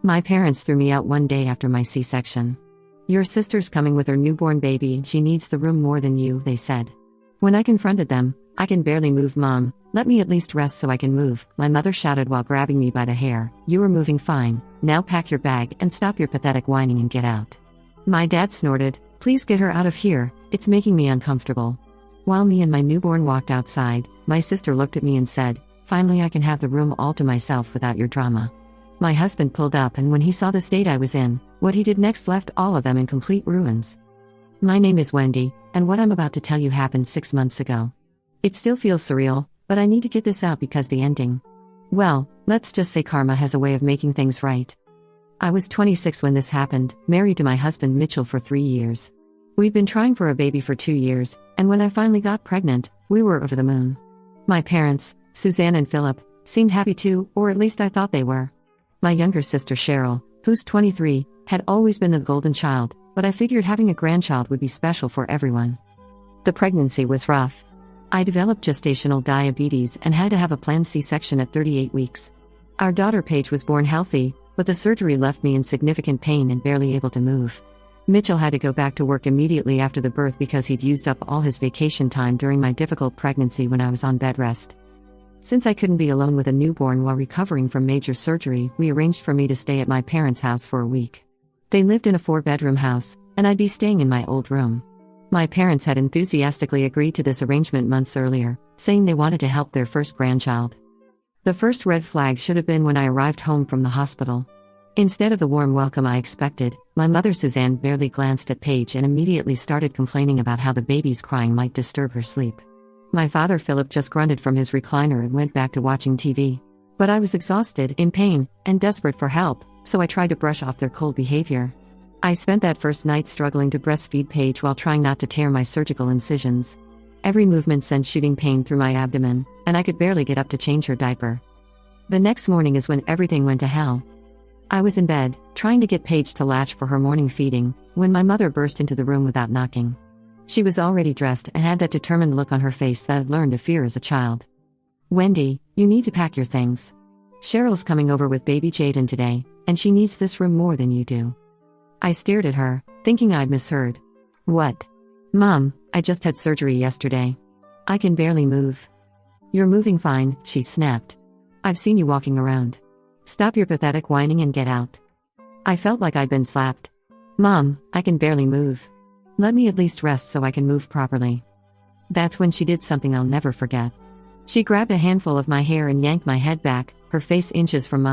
My parents threw me out one day after my C-section. "Your sister's coming with her newborn baby and she needs the room more than you," they said. When I confronted them, "I can barely move, Mom. Let me at least rest so I can move," my mother shouted while grabbing me by the hair. "You are moving fine. Now pack your bag and stop your pathetic whining and get out." My dad snorted, "Please get her out of here, it's making me uncomfortable." While me and my newborn walked outside, my sister looked at me and said, "Finally I can have the room all to myself without your drama." My husband pulled up, and when he saw the state I was in, what he did next left all of them in complete ruins. My name is Wendy, and what I'm about to tell you happened 6 months ago. It still feels surreal, but I need to get this out because the ending. Well, let's just say karma has a way of making things right. I was 26 when this happened, married to my husband Mitchell for 3 years. We'd been trying for a baby for 2 years, and when I finally got pregnant, we were over the moon. My parents, Suzanne and Philip, seemed happy too, or at least I thought they were. My younger sister Cheryl, who's 23, had always been the golden child, but I figured having a grandchild would be special for everyone. The pregnancy was rough. I developed gestational diabetes and had to have a planned C-section at 38 weeks. Our daughter Paige was born healthy, but the surgery left me in significant pain and barely able to move. Mitchell had to go back to work immediately after the birth because he'd used up all his vacation time during my difficult pregnancy when I was on bed rest. Since I couldn't be alone with a newborn while recovering from major surgery, we arranged for me to stay at my parents' house for a week. They lived in a 4-bedroom house, and I'd be staying in my old room. My parents had enthusiastically agreed to this arrangement months earlier, saying they wanted to help their first grandchild. The first red flag should have been when I arrived home from the hospital. Instead of the warm welcome I expected, my mother Suzanne barely glanced at Paige and immediately started complaining about how the baby's crying might disturb her sleep. My father Philip just grunted from his recliner and went back to watching TV. But I was exhausted, in pain, and desperate for help, so I tried to brush off their cold behavior. I spent that first night struggling to breastfeed Paige while trying not to tear my surgical incisions. Every movement sent shooting pain through my abdomen, and I could barely get up to change her diaper. The next morning is when everything went to hell. I was in bed, trying to get Paige to latch for her morning feeding, when my mother burst into the room without knocking. She was already dressed and had that determined look on her face that I'd learned to fear as a child. "Wendy, you need to pack your things. Cheryl's coming over with baby Jaden today, and she needs this room more than you do." I stared at her, thinking I'd misheard. "What?" "Mom, I just had surgery yesterday. I can barely move." "You're moving fine," she snapped. "I've seen you walking around. Stop your pathetic whining and get out." I felt like I'd been slapped. "Mom, I can barely move. Let me at least rest so I can move properly." That's when she did something I'll never forget. She grabbed a handful of my hair and yanked my head back, her face inches from mine.